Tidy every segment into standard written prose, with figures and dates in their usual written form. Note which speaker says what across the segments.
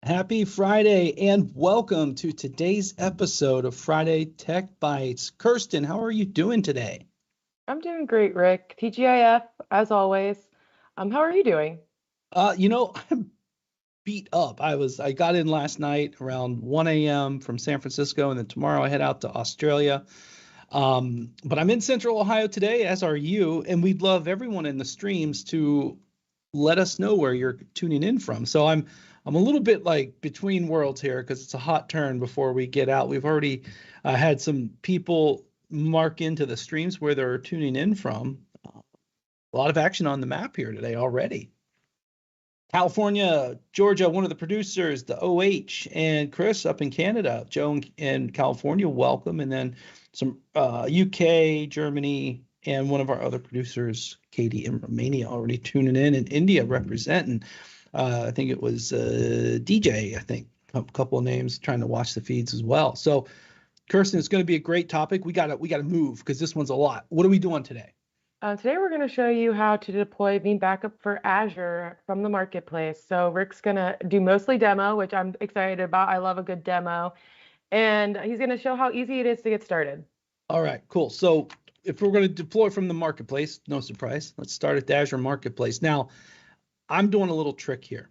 Speaker 1: Happy Friday and welcome to today's episode of Friday Tech Bites. Kirsten, how are you doing today?
Speaker 2: I'm doing great, Rick. TGIF, as always. How are you doing?
Speaker 1: I'm beat up. I got in last night around 1 a.m. from San Francisco, and then tomorrow I head out to Australia. But I'm in Central Ohio today, as are you, and we'd love everyone in the streams to let us know where you're tuning in from. So I'm a little bit like between worlds here because it's a hot turn before we get out. We've already had some people mark into the streams where they're tuning in from. A lot of action on the map here today already. California, Georgia, one of the producers, the OH, and Chris up in Canada. Joe in California, welcome. And then some UK, Germany, and one of our other producers, Katie in Romania, already tuning in, and India representing. I think it was DJ, I think, a couple of names trying to watch the feeds as well. So, Kirsten, it's going to be a great topic. We got to move because this one's a lot. What are we doing today?
Speaker 2: Today we're going to show you how to deploy Veeam Backup for Azure from the marketplace. So Rick's going to do mostly demo, which I'm excited about. I love a good demo. And he's going to show how easy it is to get started.
Speaker 1: All right, cool. So if we're going to deploy from the marketplace, no surprise, let's start at the Azure Marketplace. Now, I'm doing a little trick here.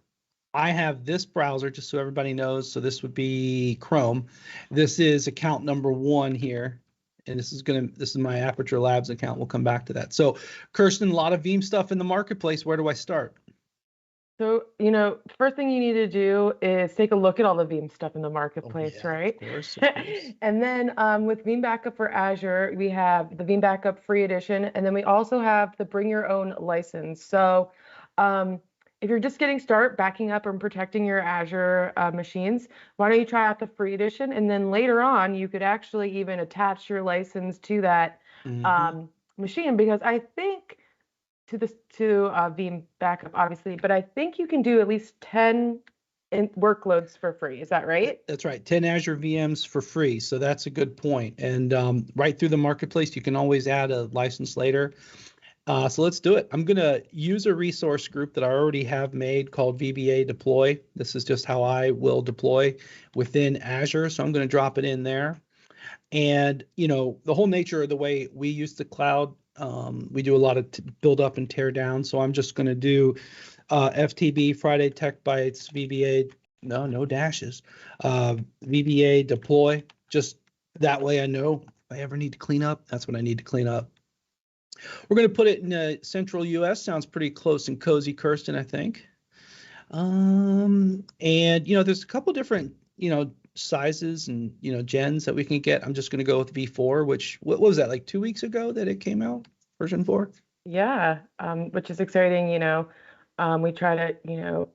Speaker 1: I have this browser, just so everybody knows. So this would be Chrome. This is account number 1 here. And this is my Aperture Labs account. We'll come back to that. So Kirsten, a lot of Veeam stuff in the marketplace. Where do I start?
Speaker 2: So, first thing you need to do is take a look at all the Veeam stuff in the marketplace,
Speaker 1: yeah,
Speaker 2: right?
Speaker 1: Of course.
Speaker 2: And then with Veeam Backup for Azure, we have the Veeam Backup Free Edition, and then we also have the Bring Your Own license. So if you're just getting started backing up and protecting your Azure machines, why don't you try out the Free Edition? And then later on, you could actually even attach your license to that machine, because I think to Veeam Backup, obviously, but I think you can do at least 10 workloads for free. Is that right?
Speaker 1: That's right. 10 Azure VMs for free. So that's a good point. And right through the marketplace, you can always add a license later. So let's do it. I'm going to use a resource group that I already have made called VBA Deploy. This is just how I will deploy within Azure. So I'm going to drop it in there. And, the whole nature of the way we use the cloud, we do a lot of build up and tear down. So I'm just going to do FTB, Friday Tech Bytes, VBA, no dashes, VBA Deploy. Just that way I know if I ever need to clean up, that's what I need to clean up. We're going to put it in central US. Sounds pretty close and cozy, Kirsten, I think. And, there's a couple different, sizes and, gens that we can get. I'm just going to go with V4, which, what was that, like 2 weeks ago that it came out, version 4?
Speaker 2: Yeah, which is exciting. We try to,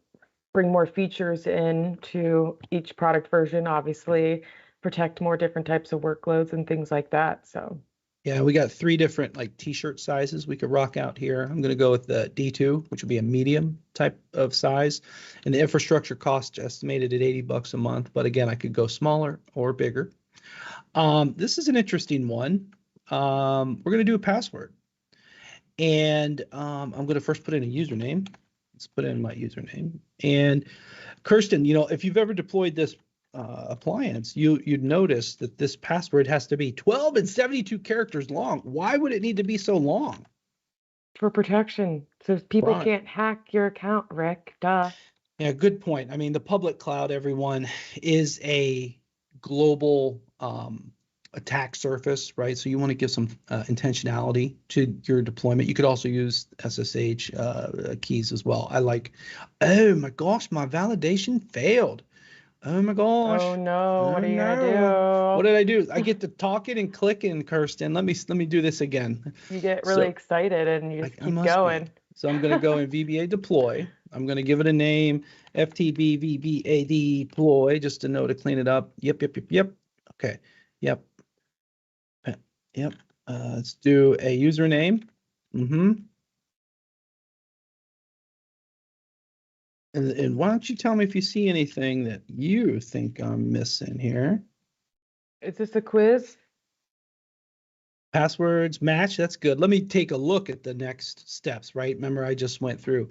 Speaker 2: bring more features into each product version, obviously, protect more different types of workloads and things like that. So
Speaker 1: Yeah, we got 3 different like t-shirt sizes we could rock out here. I'm going to go with the D2, which would be a medium type of size. And the infrastructure cost estimated at $80 a month. But again, I could go smaller or bigger. This is an interesting one. We're going to do a password. And I'm going to first put in a username. Let's put in my username. And Kirsten, if you've ever deployed this appliance, you'd notice that this password has to be 12 and 72 characters long. Why would it need to be so long?
Speaker 2: for protection, so people
Speaker 1: Right.
Speaker 2: can't hack your account, Rick. Duh.
Speaker 1: Yeah, good point. I mean, the public cloud, everyone, is a global attack surface, right? So you want to give some intentionality to your deployment. You could also use SSH keys as well. Oh my gosh, my validation failed. Oh my gosh.
Speaker 2: Oh no,
Speaker 1: Oh
Speaker 2: what are you
Speaker 1: no. What
Speaker 2: gonna
Speaker 1: did I do? I get to talking and clicking, Kirsten. Let me do this again.
Speaker 2: do? You get really
Speaker 1: So
Speaker 2: excited and you just
Speaker 1: I
Speaker 2: keep
Speaker 1: must be.
Speaker 2: going.
Speaker 1: So I'm going to go in VBA deploy. I'm going to give it a name, FTB VBA deploy, just to know to clean it up. Yep. Okay. Yep. Yep. Let's do a username. And why don't you tell me if you see anything that you think I'm missing here?
Speaker 2: Is this a quiz?
Speaker 1: Passwords match. That's good. Let me take a look at the next steps, right? Remember, I just went through.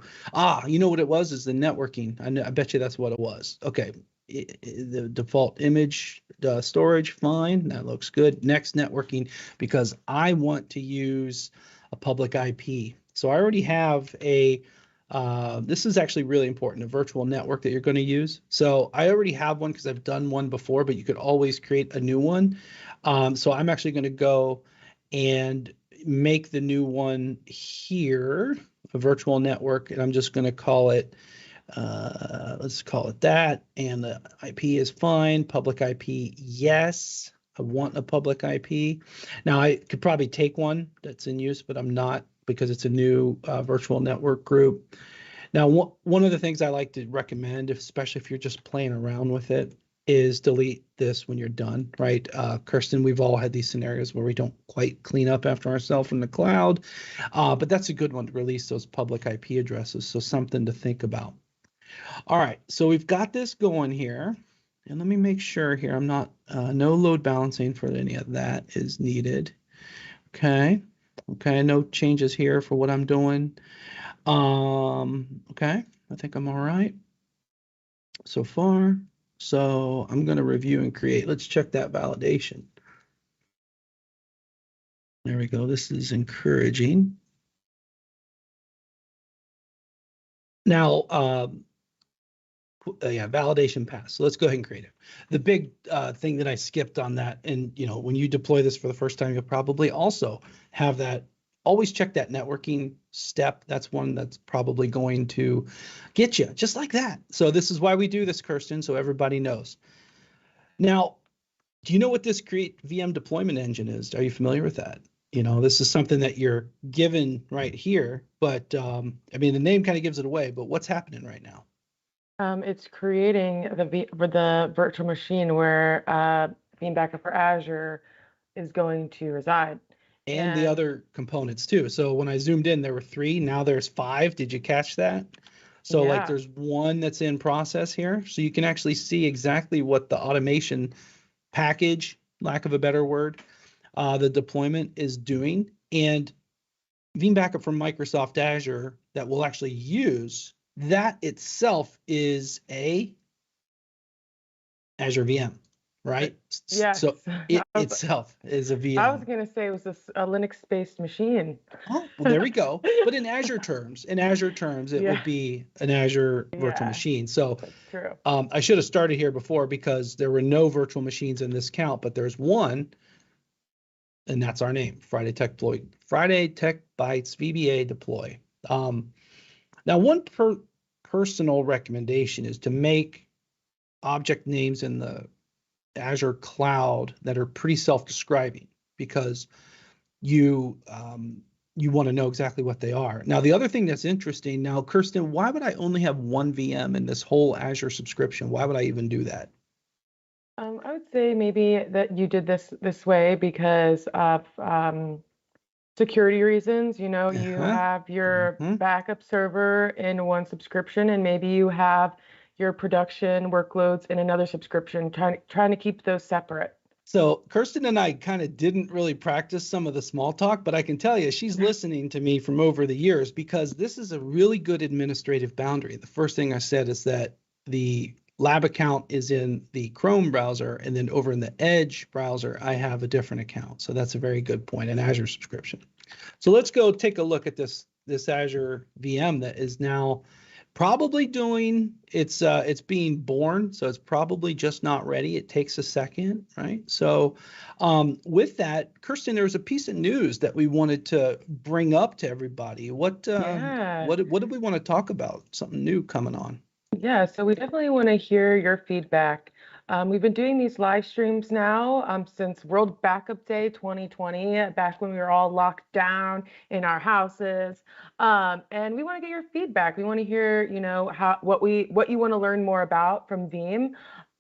Speaker 1: You know what it was is the networking. I bet you that's what it was. Okay. The default image storage, fine. That looks good. Next, networking, because I want to use a public IP. So I already have this is actually really important, a virtual network that you're going to use. So I already have one because I've done one before, but you could always create a new one. So I'm actually going to go and make the new one here, a virtual network, and I'm just going to call it, let's call it that, and the IP is fine, public IP, yes, I want a public IP. Now I could probably take one that's in use, but I'm not because it's a new virtual network group. Now, one of the things I like to recommend, especially if you're just playing around with it, is delete this when you're done, right? Kirsten, we've all had these scenarios where we don't quite clean up after ourselves in the cloud, but that's a good one to release those public IP addresses, so something to think about. All right, so we've got this going here, and let me make sure here I'm not, no load balancing for any of that is needed. Okay, no changes here for what I'm doing. Okay, I think I'm all right so far. So I'm going to review and create. Let's check that validation. There we go. This is encouraging. Now, yeah, validation pass. So let's go ahead and create it. The big thing that I skipped on that, and when you deploy this for the first time, you'll probably also have that. Always check that networking step. That's one that's probably going to get you just like that. So this is why we do this, Kirsten, so everybody knows. Now, do you know what this create VM deployment engine is? Are you familiar with that? This is something that you're given right here, but I mean, the name kind of gives it away, but what's happening right now?
Speaker 2: It's creating the virtual machine where Veeam Backup for Azure is going to reside.
Speaker 1: And the other components too. So when I zoomed in, there were 3. Now there's 5. Did you catch that? So like there's one that's in process here. So you can actually see exactly what the automation package, lack of a better word, the deployment is doing. And Veeam Backup from Microsoft Azure that we'll actually use, that itself is a Azure VM, right?
Speaker 2: Yes.
Speaker 1: So it itself is a VM.
Speaker 2: I was going to say it was a Linux-based machine.
Speaker 1: Oh, well, there we go. But in Azure terms, it would be an Azure virtual machine. So
Speaker 2: that's true.
Speaker 1: I should have started here before because there were no virtual machines in this count, but there's one, and that's our name, Friday Tech Deploy, Friday Tech Bytes VBA deploy. Now, one personal recommendation is to make object names in the Azure cloud that are pretty self-describing, because you want to know exactly what they are. Now, the other thing that's interesting, now, Kirsten, why would I only have one VM in this whole Azure subscription? Why would I even do that?
Speaker 2: I would say maybe that you did this way because of security reasons. You have your backup server in one subscription, and maybe you have your production workloads in another subscription, trying to keep those separate.
Speaker 1: So Kirsten and I kind of didn't really practice some of the small talk, but I can tell you she's listening to me from over the years, because this is a really good administrative boundary. The first thing I said is that the lab account is in the Chrome browser, and then over in the Edge browser, I have a different account. So that's a very good point, an Azure subscription. So let's go take a look at this Azure VM that is now probably doing it's being born, so it's probably just not ready. It takes a second, right? So with that, Kirsten, there was a piece of news that we wanted to bring up to everybody. What did we want to talk about? Something new coming on.
Speaker 2: Yeah, so we definitely want to hear your feedback. We've been doing these live streams now since World Backup Day 2020, back when we were all locked down in our houses. And we want to get your feedback. We want to hear, what you want to learn more about from Veeam.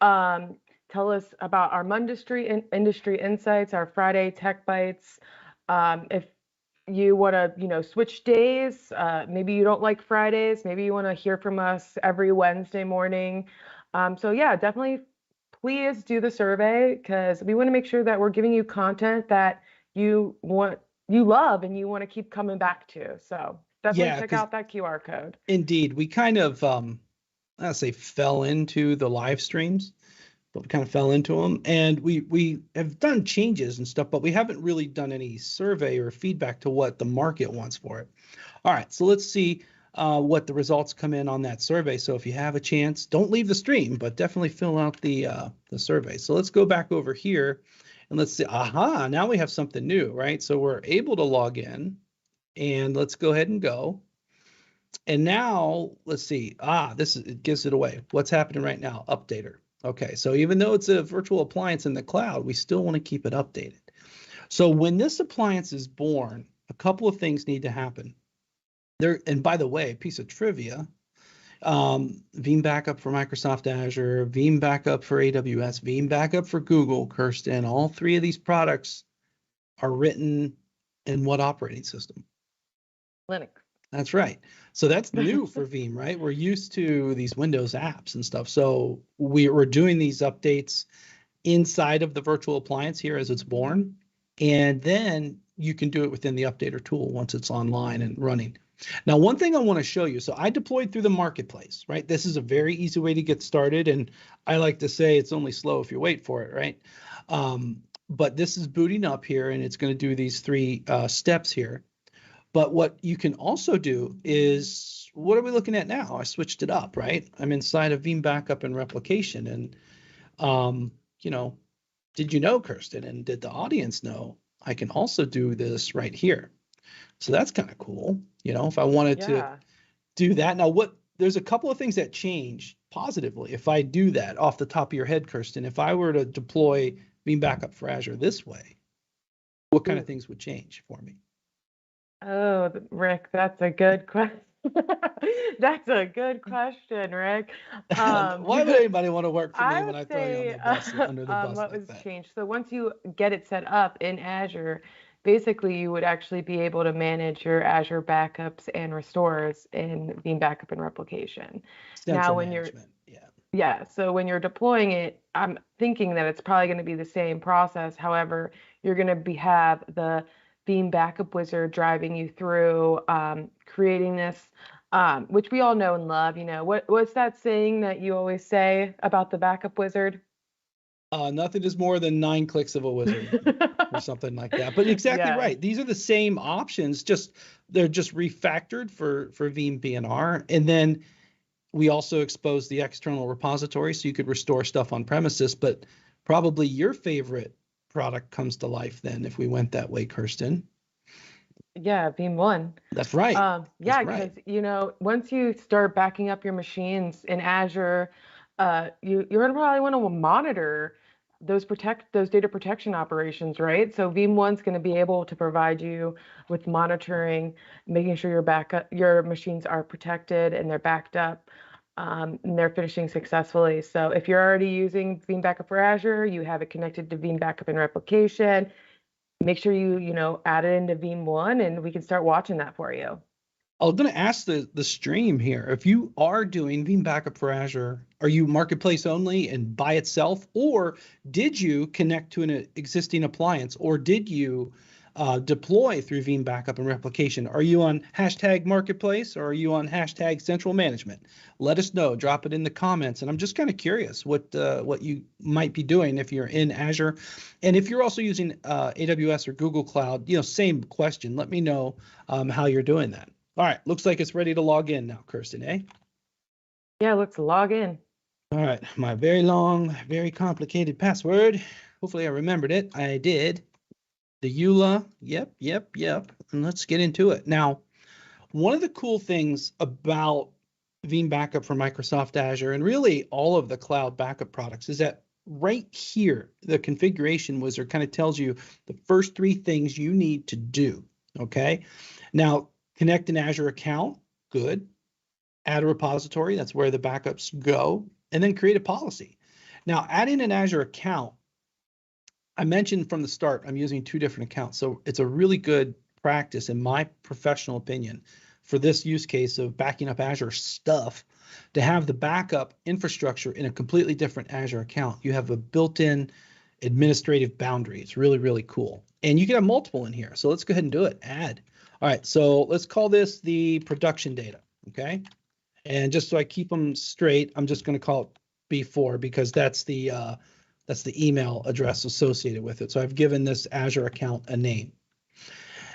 Speaker 2: Tell us about our industry insights, our Friday Tech Bites. If you want to, switch days. Maybe you don't like Fridays. Maybe you want to hear from us every Wednesday morning. So yeah, definitely please do the survey, because we want to make sure that we're giving you content that you love and you want to keep coming back to. So definitely
Speaker 1: Yeah,
Speaker 2: check
Speaker 1: because
Speaker 2: out that QR code.
Speaker 1: indeed, we kind of, I say, fell into the live streams, but we kind of fell into them, and we have done changes and stuff, but we haven't really done any survey or feedback to what the market wants for it. All right, so let's see what the results come in on that survey. So if you have a chance, don't leave the stream, but definitely fill out the survey. So let's go back over here and let's see. Aha, now we have something new, right? So we're able to log in, and let's go ahead and go. And now let's see. It gives it away. What's happening right now? Updater. Okay, so even though it's a virtual appliance in the cloud, we still want to keep it updated. So when this appliance is born, a couple of things need to happen. And by the way, a piece of trivia, Veeam backup for Microsoft Azure, Veeam backup for AWS, Veeam backup for Google, Kirsten, all three of these products are written in what operating system?
Speaker 2: Linux.
Speaker 1: That's right. So that's new for Veeam, right? We're used to these Windows apps and stuff. So we're doing these updates inside of the virtual appliance here as it's born. And then you can do it within the updater tool once it's online and running. Now, one thing I want to show you. So I deployed through the marketplace, right? This is a very easy way to get started. And I like to say it's only slow if you wait for it, right? But this is booting up here, and it's going to do these three steps here. But what you can also do is, what are we looking at now? I switched it up, right? I'm inside of Veeam backup and replication. And, did you know, Kirsten, and did the audience know, I can also do this right here. So that's kind of cool. If I wanted to do that. Now, there's a couple of things that change positively if I do that off the top of your head, Kirsten. If I were to deploy Veeam backup for Azure this way, what kind of things would change for me?
Speaker 2: Oh, Rick, that's a good question. That's a good question, Rick.
Speaker 1: Why would anybody want to work for me
Speaker 2: I
Speaker 1: when
Speaker 2: would
Speaker 1: I throw you on
Speaker 2: say
Speaker 1: the bus under the bus
Speaker 2: what
Speaker 1: like
Speaker 2: was
Speaker 1: that?
Speaker 2: changed. So once you get it set up in Azure, basically you would actually be able to manage your Azure backups and restores in Veeam Backup and Replication. Now,
Speaker 1: Central management, yeah.
Speaker 2: Yeah, so when you're deploying it, I'm thinking that it's probably going to be the same process. However, you're going to have the Veeam Backup Wizard driving you through creating this, which we all know and love. What's that saying that you always say about the Backup Wizard?
Speaker 1: Nothing is more than 9 clicks of a wizard or something like that. But exactly
Speaker 2: Yes.
Speaker 1: right. These are the same options, they're just refactored for Veeam BNR. And then we also expose the external repository so you could restore stuff on premises. But probably your favorite product comes to life then if we went that way, Kirsten.
Speaker 2: Yeah, Veeam 1.
Speaker 1: That's right.
Speaker 2: Yeah,
Speaker 1: That's right.
Speaker 2: because once you start backing up your machines in Azure, you're gonna probably want to monitor those data protection operations, right? So Veeam 1's going to be able to provide you with monitoring, making sure your machines are protected and they're backed up, and they're finishing successfully. So if you're already using Veeam Backup for Azure, you have it connected to Veeam Backup and Replication. Make sure you add it into Veeam 1 and we can start watching that for you.
Speaker 1: I was going to ask the stream here, if you are doing Veeam backup for Azure, are you marketplace only and by itself, or did you connect to an existing appliance, or did you deploy through Veeam backup and replication? Are you on hashtag marketplace, or are you on hashtag central management? Let us know. Drop it in the comments. And I'm just kind of curious what you might be doing if you're in Azure, and if you're also using AWS or Google Cloud. Same question. Let me know how you're doing that. All right, looks like it's ready to log in now, Kirsten, eh?
Speaker 2: Yeah, let's log in.
Speaker 1: All right, my very long, very complicated password. Hopefully I remembered it. I did. The EULA, yep. And let's get into it. Now, one of the cool things about Veeam Backup for Microsoft Azure, and really all of the cloud backup products, is that right here, the configuration wizard kind of tells you the first 3 things you need to do, okay? Now, connect an Azure account, good. Add a repository, that's where the backups go, and then create a policy. Now, adding an Azure account, I mentioned from the start, I'm using 2 different accounts. So it's a really good practice, in my professional opinion, for this use case of backing up Azure stuff, to have the backup infrastructure in a completely different Azure account. You have a built-in administrative boundary. It's really, really cool. And you can have multiple in here. So let's go ahead and do it. Add. All right. So let's call this the production data. Okay. And just so I keep them straight, I'm just going to call it B4 because that's the email address associated with it. So I've given this Azure account a name.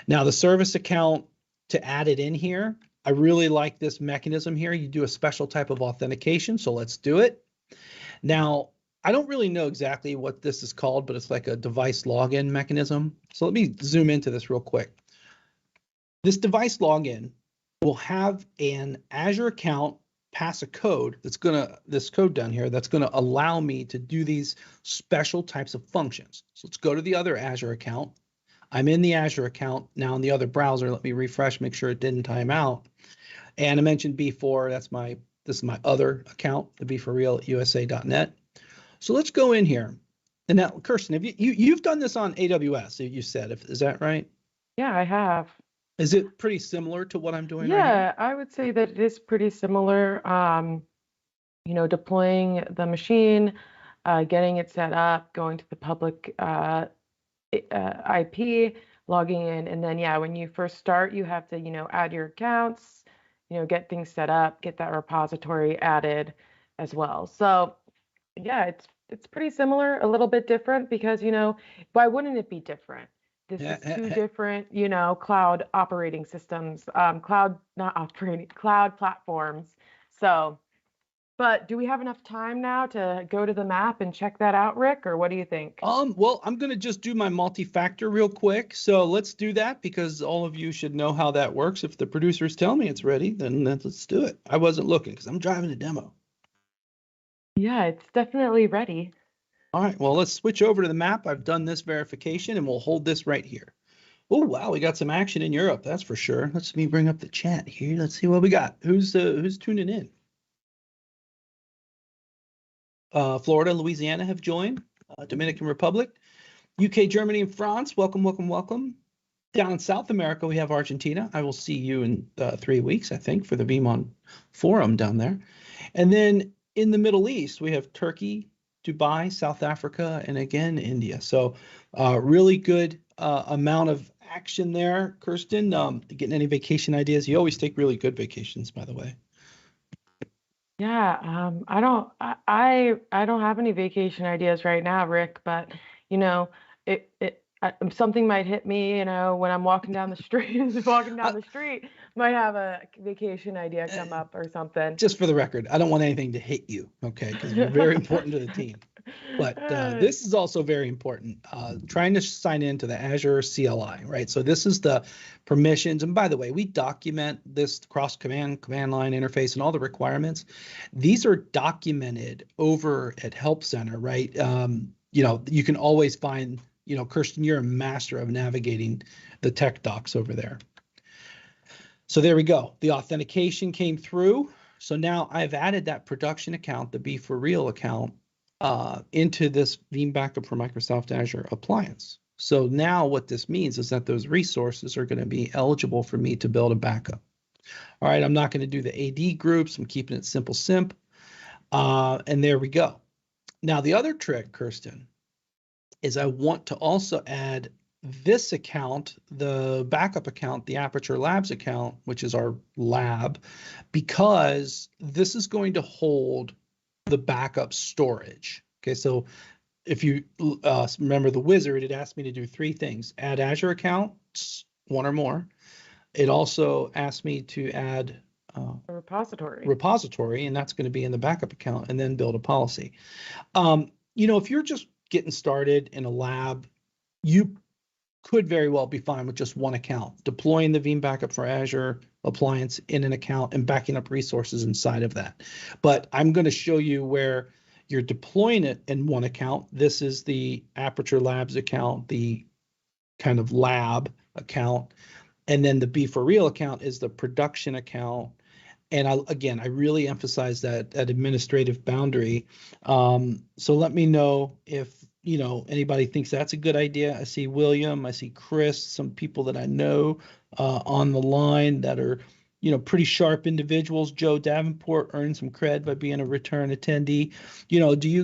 Speaker 1: Now the service account, to add it in here, I really like this mechanism here. You do a special type of authentication. So let's do it. Now, I don't really know exactly what this is called, but it's like a device login mechanism. So let me zoom into this real quick. This device login will have an Azure account pass a code this code down here that's going to allow me to do these special types of functions. So let's go to the other Azure account. I'm in the Azure account now in the other browser. Let me refresh, make sure it didn't time out. And I mentioned B4, this is my other account, the be4realusa.net. So let's go in here. And now, Kirsten, have you've done this on AWS, you said, is that right?
Speaker 2: Yeah, I have.
Speaker 1: Is it pretty similar to what I'm doing right
Speaker 2: Yeah,
Speaker 1: here?
Speaker 2: I would say that it is pretty similar. Deploying the machine, getting it set up, going to the public IP, logging in, and then yeah, when you first start, you have to, add your accounts, get things set up, get that repository added as well. So yeah, it's pretty similar, a little bit different because, why wouldn't it be different? This is two different, cloud operating systems, cloud platforms. So, but do we have enough time now to go to the map and check that out, Rick, or what do you think?
Speaker 1: Well, I'm going to just do my multi-factor real quick. So let's do that because all of you should know how that works. If the producers tell me it's ready, then let's do it. I wasn't looking because I'm driving a demo.
Speaker 2: Yeah, it's definitely ready.
Speaker 1: All right, well, let's switch over to the map. I've done this verification and we'll hold this right here. Oh, wow, we got some action in Europe, that's for sure. Let me bring up the chat here. Let's see what we got. Who's tuning in? Florida, Louisiana have joined. Dominican Republic, UK, Germany, and France. Welcome, welcome, welcome. Down in South America, we have Argentina. I will see you in 3 weeks, I think, for the Veeam forum down there. And then in the Middle East, we have Turkey, Dubai, South Africa, and again, India. So really good amount of action there. Kirsten, getting any vacation ideas? You always take really good vacations, by the way.
Speaker 2: Yeah, I don't have any vacation ideas right now, Rick, but something might hit me, when I'm walking down the street, might have a vacation idea come up or something.
Speaker 1: Just for the record, I don't want anything to hit you, okay? Because you're very important to the team. But this is also very important. Trying to sign into the Azure CLI, right? So this is the permissions. And by the way, we document this cross command line interface and all the requirements. These are documented over at Help Center, right? You can always find, Kirsten, you're a master of navigating the tech docs over there. So there we go. The authentication came through. So now I've added that production account, the be4real account, into this Veeam Backup for Microsoft Azure appliance. So now what this means is that those resources are going to be eligible for me to build a backup. All right, I'm not going to do the AD groups. I'm keeping it simple simp. And there we go. Now the other trick, Kirsten, is I want to also add this account, the backup account, the Aperture Labs account, which is our lab, because this is going to hold the backup storage. Okay, so if you remember the wizard, it asked me to do 3 things: add Azure accounts, 1 or more. It also asked me to add
Speaker 2: a repository,
Speaker 1: and that's going to be in the backup account, and then build a policy. If you're just getting started in a lab, you could very well be fine with just 1 account, deploying the Veeam Backup for Azure appliance in an account and backing up resources inside of that. But I'm going to show you where you're deploying it in 1 account. This is the Aperture Labs account, the kind of lab account. And then the be4real account is the production account. And I really emphasize that administrative boundary. So let me know if anybody thinks that's a good idea. I see William, I see Chris, some people that I know on the line that are pretty sharp individuals. Joe Davenport earned some cred by being a return attendee.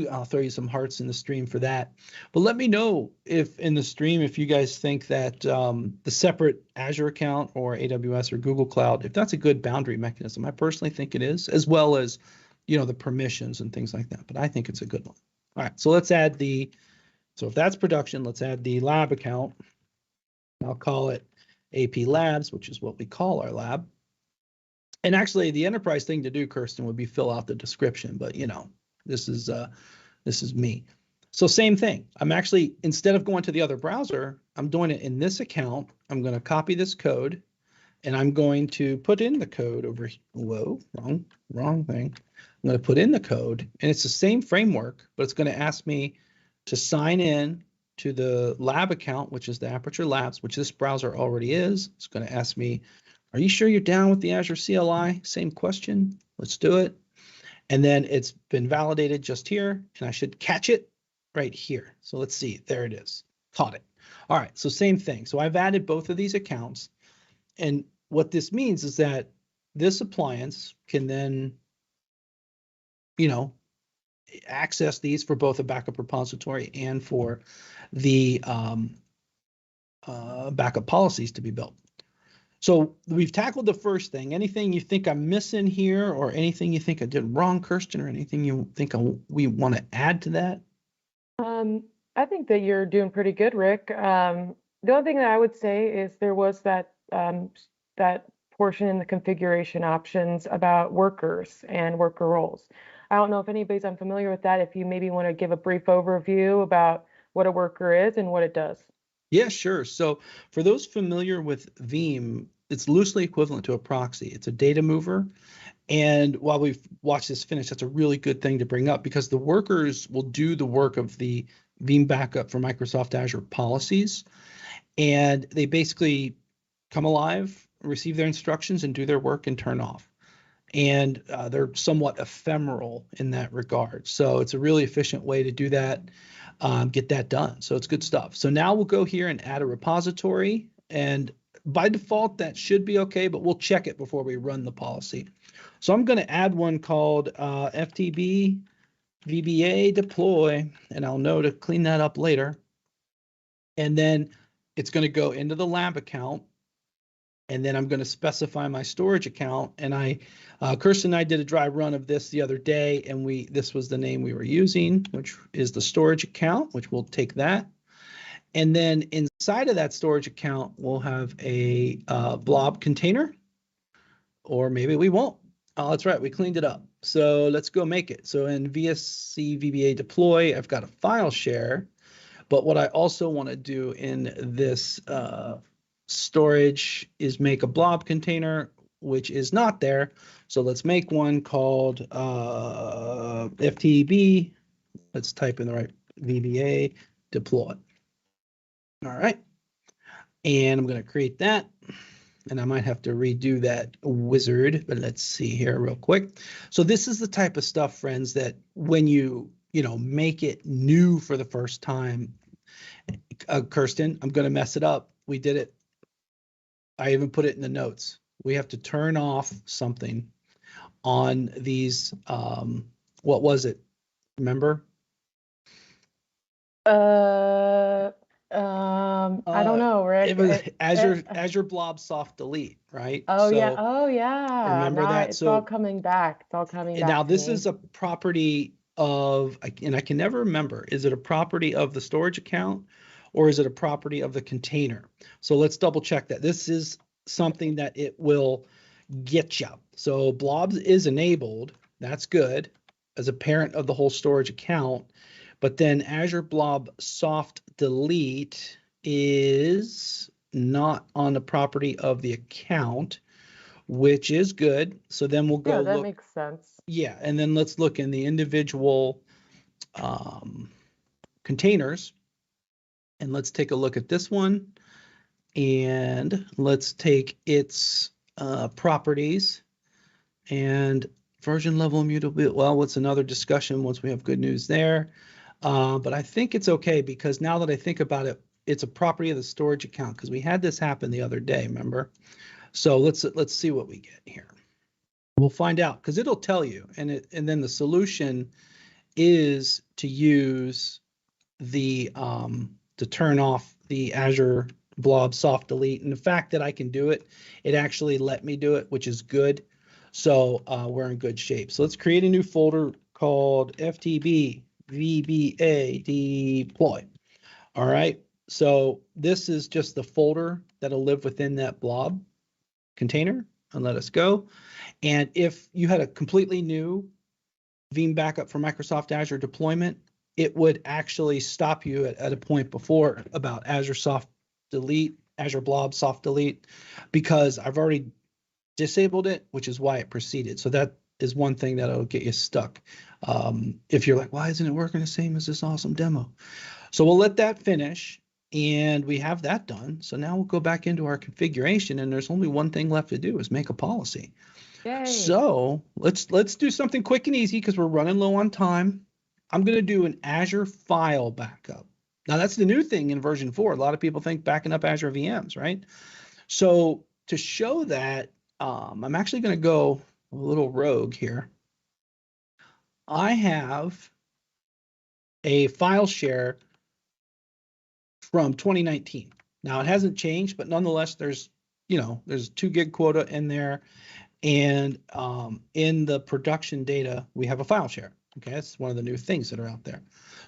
Speaker 1: I'll throw you some hearts in the stream for that. But let me know if in the stream, if you guys think that the separate Azure account or AWS or Google Cloud, if that's a good boundary mechanism. I personally think it is, as well as, the permissions and things like that. But I think it's a good one. All right, so let's add so if that's production, let's add the lab account. I'll call it AP Labs, which is what we call our lab. And actually, the enterprise thing to do, Kirsten, would be fill out the description. But this is me. So same thing. I'm actually, instead of going to the other browser, I'm doing it in this account. I'm going to copy this code, and I'm going to put in the code over here. Whoa, wrong thing. I'm going to put in the code, and it's the same framework, but it's going to ask me to sign in to the lab account, which is the Aperture Labs, which this browser already is. It's going to ask me, are you sure you're down with the Azure CLI? Same question. Let's do it. And then it's been validated just here, and I should catch it right here. So let's see. There it is. Caught it. All right. So same thing. So I've added both of these accounts. And what this means is that this appliance can then, access these for both a backup repository and for the backup policies to be built. So we've tackled the first thing. Anything you think I'm missing here, or anything you think I did wrong, Kirsten, or anything you think we want to add to that?
Speaker 2: I think that you're doing pretty good, Rick. The only thing that I would say is there was that portion in the configuration options about workers and worker roles. I don't know if anybody's unfamiliar with that. If you maybe want to give a brief overview about what a worker is and what it does.
Speaker 1: Yeah, sure. So for those familiar with Veeam, it's loosely equivalent to a proxy. It's a data mover. And while we've watched this finish, that's a really good thing to bring up, because the workers will do the work of the Veeam backup for Microsoft Azure policies. And they basically come alive, receive their instructions, and do their work and turn off. And they're somewhat ephemeral in that regard. So it's a really efficient way to do that, get that done. So it's good stuff. So now we'll go here and add a repository. And by default, that should be okay, but we'll check it before we run the policy. So I'm going to add one called FTB VBA deploy, and I'll know to clean that up later. And then it's going to go into the lab account. And then I'm going to specify my storage account. And Kirsten and I did a dry run of this the other day, and this was the name we were using, which is the storage account, which we'll take that. And then inside of that storage account, we'll have a blob container, or maybe we won't. Oh, that's right, we cleaned it up. So let's go make it. So in VSC VBA deploy, I've got a file share. But what I also want to do in this storage is make a blob container, which is not there. So let's make one called FTB. Let's type in the right VBA deploy. All right. And I'm going to create that. And I might have to redo that wizard, but let's see here real quick. So this is the type of stuff, friends, that when you make it new for the first time, Kirsten, I'm going to mess it up. We did it. I even put it in the notes. We have to turn off something on these. What was it? Remember?
Speaker 2: I don't know, Rick.
Speaker 1: It was Azure Blob Soft Delete, right?
Speaker 2: Oh, yeah. Oh, yeah.
Speaker 1: Remember that?
Speaker 2: It's all coming back. It's all coming back.
Speaker 1: Now this is a property of, and I can never remember, is it a property of the storage account, or is it a property of the container? So let's double check that. This is something that it will get you. So blobs is enabled. That's good as a parent of the whole storage account. But then Azure Blob Soft Delete is not on the property of the account, which is good. So then we'll go.
Speaker 2: Yeah, that makes sense.
Speaker 1: Yeah, and then let's look in the individual containers, and let's take a look at this one, and let's take its properties and version level immutability. Well, what's another discussion once we have good news there? But I think it's okay, because now that I think about it, it's a property of the storage account, because we had this happen the other day, remember? So let's see what we get here. We'll find out because it'll tell you, and then the solution is to use the to turn off the Azure Blob soft delete. And the fact that I can do it, it actually let me do it, which is good. So we're in good shape. So let's create a new folder called FTB VBA deploy. All right. So this is just the folder that'll live within that blob container, and let us go. And if you had a completely new Veeam backup for Microsoft Azure deployment, it would actually stop you at a point before about Azure soft delete, Azure blob soft delete, because I've already disabled it, which is why it proceeded. So that is one thing that'll get you stuck. If you're like, why isn't it working the same as this awesome demo? So we'll let that finish, and we have that done. So now we'll go back into our configuration, and there's only one thing left to do is make a policy.
Speaker 2: Yay.
Speaker 1: So let's do something quick and easy because we're running low on time. I'm going to do an Azure file backup. Now that's the new thing in version 4. A lot of people think backing up Azure VMs, right? So to show that, I'm actually going to go a little rogue here. I have a file share from 2019. Now it hasn't changed, but nonetheless, there's 2 gig quota in there. And in the production data, we have a file share. Okay, that's one of the new things that are out there.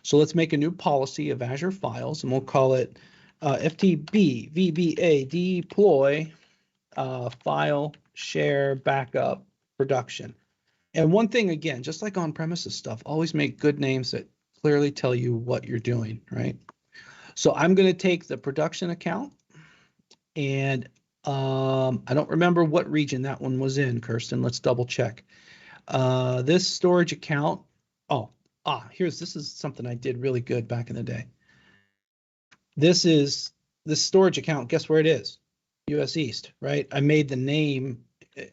Speaker 1: So let's make a new policy of Azure files, and we'll call it FTB VBA deploy file share backup production. And one thing, again, just like on-premises stuff, always make good names that clearly tell you what you're doing, right? So I'm going to take the production account, and I don't remember what region that one was in, Kirsten. Let's double check. This storage account. This is something I did really good back in the day. This storage account. Guess where it is? US East, right? I made the name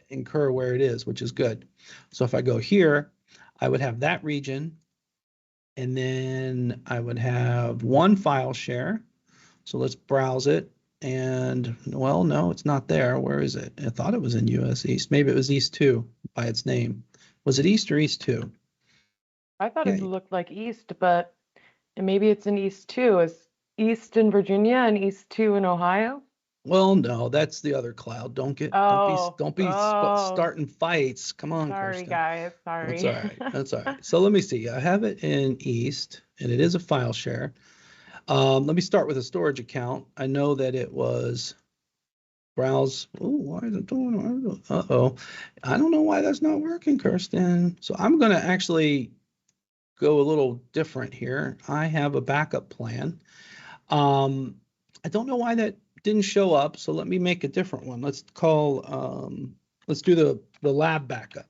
Speaker 1: incur where it is, which is good. So if I go here, I would have that region, and then I would have one file share. So let's browse it. And well, no, it's not there. Where is it? I thought it was in US East. Maybe it was East 2 by its name. Was it East or East 2?
Speaker 2: I thought it looked like East, but maybe it's in East 2. Is East in Virginia and East 2 in Ohio?
Speaker 1: Well, no, that's the other cloud. Don't be starting fights. Come on,
Speaker 2: sorry,
Speaker 1: Kirsten.
Speaker 2: guys. Sorry.
Speaker 1: That's all right. That's all right. So let me see. I have it in East, and it is a file share. Let me start with a storage account. I know that it was browse. Oh, why is it doing? Uh-oh. I don't know why that's not working, Kirsten. So I'm going to actually go a little different here. I have a backup plan. I don't know why that didn't show up, so let me make a different one. Let's do the lab backup.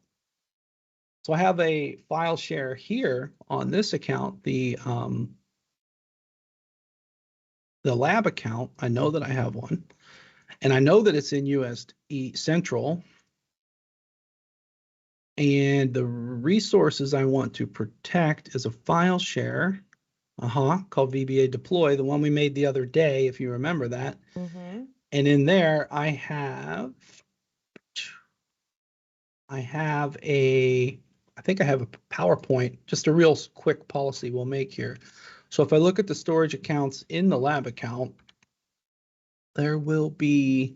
Speaker 1: So I have a file share here on this account, the lab account. I know that I have one, and I know that it's in US Central. And the resources I want to protect is a file share, called VBA deploy, the one we made the other day, if you remember that.
Speaker 2: Mm-hmm.
Speaker 1: And in there, I think I have a PowerPoint, just a real quick policy we'll make here. So if I look at the storage accounts in the lab account, there will be,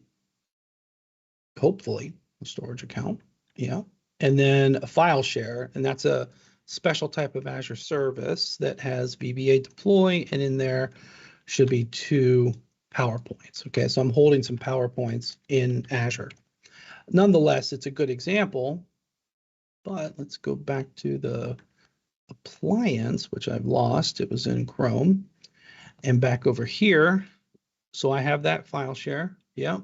Speaker 1: hopefully, a storage account. Yeah. And then a file share, and that's a special type of Azure service that has VBA deploy, and in there should be 2 PowerPoints. Okay, so I'm holding some PowerPoints in Azure. Nonetheless, it's a good example, but let's go back to the appliance, which I've lost. It was in Chrome, and back over here. So I have that file share. Yeah.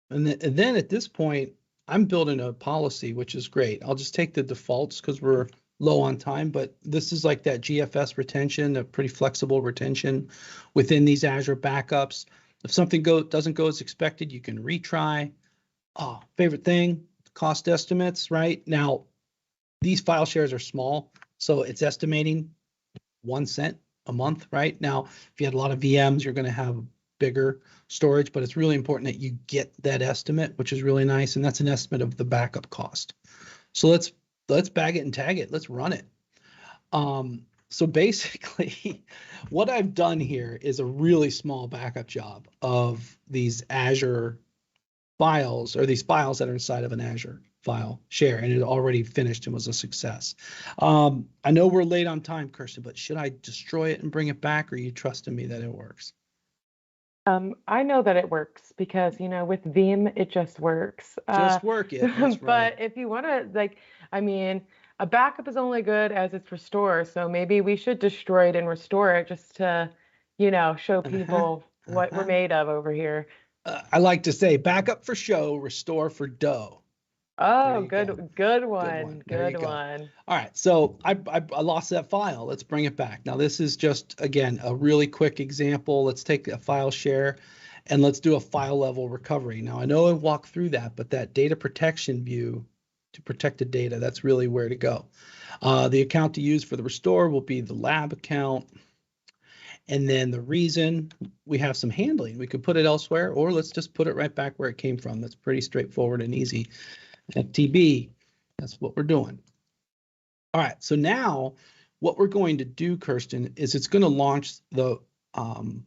Speaker 1: And then at this point, I'm building a policy, which is great. I'll just take the defaults because we're low on time, but this is like that GFS retention, a pretty flexible retention within these Azure backups. If something doesn't go as expected, you can retry. Favorite thing, cost estimates, right? Now, these file shares are small, so it's estimating 1 cent a month, right? Now, if you had a lot of VMs, you're going to have bigger storage, but it's really important that you get that estimate, which is really nice. And that's an estimate of the backup cost. So let's bag it and tag it. Let's run it. So basically what I've done here is a really small backup job of these Azure files, or these files that are inside of an Azure file share, and it already finished and was a success. I know we're late on time, Kirsten, but should I destroy it and bring it back, or are you trusting me that it works?
Speaker 2: I know that it works because, with Veeam, it just works.
Speaker 1: Just work it. That's right.
Speaker 2: But if you want to, I mean, a backup is only good as its restore. So maybe we should destroy it and restore it just to, show people what we're made of over here.
Speaker 1: I like to say backup for show, restore for dough.
Speaker 2: Oh, good one. Good one.
Speaker 1: All right, so I lost that file. Let's bring it back. Now this is just, again, a really quick example. Let's take a file share and let's do a file level recovery. Now I know I walked through that, but that data protection view to protect the data, that's really where to go. The account to use for the restore will be the lab account. And then the reason, we have some handling. We could put it elsewhere, or let's just put it right back where it came from. That's pretty straightforward and easy. FTB, that's what we're doing. All right, so now what we're going to do, Kirsten, is it's going to launch the file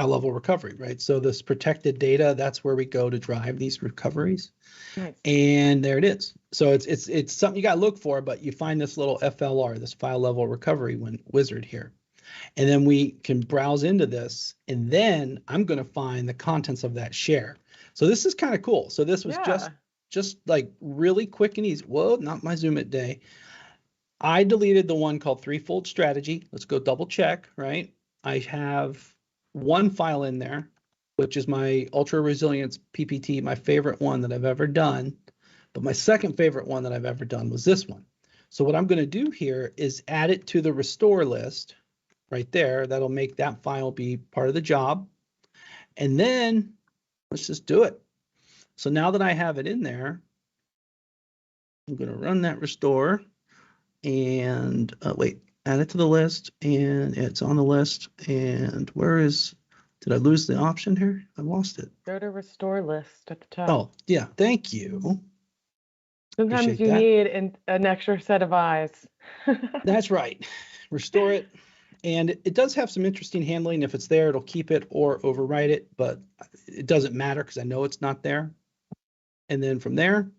Speaker 1: level recovery, right? So this protected data, that's where we go to drive these recoveries. Nice. And there it is. So it's something you got to look for, but you find this little FLR, this file level recovery wizard here. And then we can browse into this, and then I'm going to find the contents of that share. So this is kind of cool. So this was just like really quick and easy. Whoa, not my Zoom It day. I deleted the one called threefold strategy. Let's go double check, right? I have one file in there, which is my Ultra Resilience PPT, my favorite one that I've ever done. But my second favorite one that I've ever done was this one. So what I'm going to do here is add it to the restore list right there. That'll make that file be part of the job. And then let's just do it. So now that I have it in there, I'm going to run that restore and add it to the list, and it's on the list. And did I lose the option here? I lost it.
Speaker 2: Go to restore list at the top.
Speaker 1: Oh, yeah. Thank you.
Speaker 2: Sometimes you need an extra set of eyes.
Speaker 1: That's right. Restore it. And it does have some interesting handling. If it's there, it'll keep it or overwrite it, but it doesn't matter because I know it's not there. And then from there,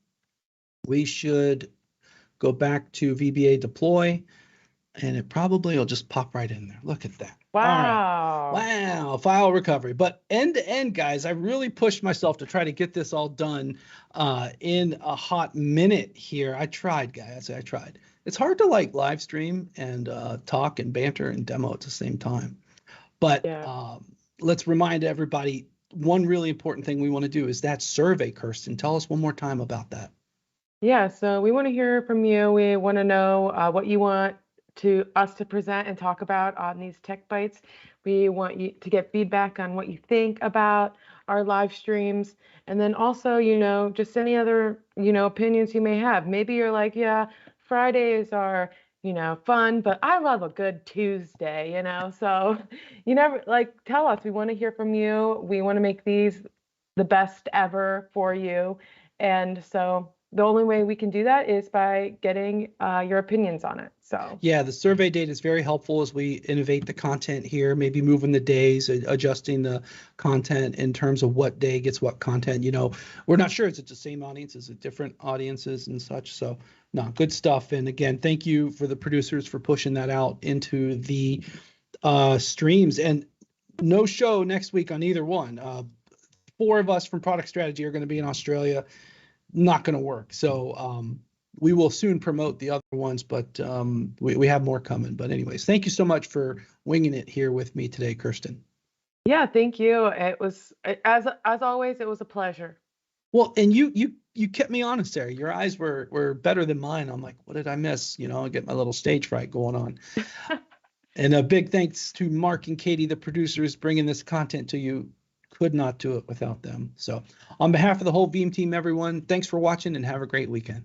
Speaker 1: we should go back to VBA deploy, and it probably will just pop right in there. Look at that.
Speaker 2: Wow.
Speaker 1: Wow, file recovery. But end to end, guys, I really pushed myself to try to get this all done in a hot minute here. I tried, guys. I tried. It's hard to live stream and talk and banter and demo at the same time. But let's remind everybody, one really important thing we want to do is that survey, Kirsten. Tell us one more time about that.
Speaker 2: Yeah, so we want to hear from you. We want to know what you want us to present and talk about on these Tech Bites. We want you to get feedback on what you think about our live streams. And then also, just any other, opinions you may have. Maybe you're like, yeah, Fridays are, fun, but I love a good Tuesday, so tell us. We want to hear from you. We want to make these the best ever for you. And so the only way we can do that is by getting your opinions on it. So
Speaker 1: yeah, the survey data is very helpful as we innovate the content here, maybe moving the days, adjusting the content in terms of what day gets what content. We're not sure. Is it the same audience? Is it different audiences and such? So no, good stuff. And again, thank you for the producers for pushing that out into the streams. And no show next week on either one. 4 of us from product strategy are going to be in Australia. Not going to work. So we will soon promote the other ones, but we have more coming. But anyways, thank you so much for winging it here with me today, Kirsten.
Speaker 2: Yeah, thank you. It was, as always, it was a pleasure.
Speaker 1: Well, and you kept me honest there. Your eyes were better than mine. I'm like, what did I miss? I get my little stage fright going on. And a big thanks to Mark and Katie, the producers, bringing this content to you. Could not do it without them. So on behalf of the whole Veeam team, everyone, thanks for watching and have a great weekend.